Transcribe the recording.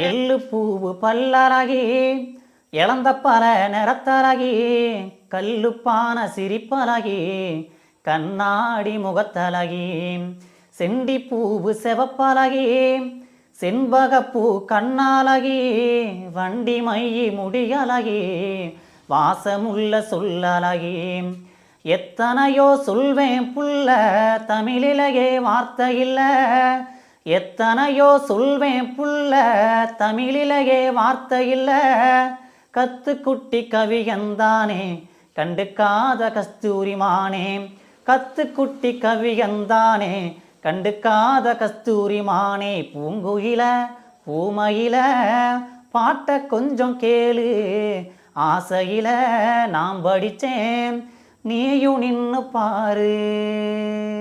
எள்ளு பூவு பல்லழகி இளந்த பல நிறத்தழகி கல்லுப்பான சிரிப்பழகி கண்ணாடி முகத்தழகி செண்டி பூவு செவப்பழகி செண்பகப்பூ கண்ணாலகி வண்டி மையி முடியழகி வாசமுள்ள சொல்லழகி எத்தனையோ சொல்வேன் புள்ள தமிழிலேயே வார்த்தை இல்ல எத்தனையோ சொல்வேன் புள்ள தமிழிலேயே வார்த்தை இல்ல கத்துக்குட்டி கவியந்தானே கண்டுக்காத கஸ்தூரிமானே கத்துக்குட்டி கவியந்தானே கண்டுக்காத கஸ்தூரிமானே பூங்குயில பூமயில பாட்ட கொஞ்சம் கேளு ஆசையில நான் படிச்சேன் நீயும் நின்னு பாரு.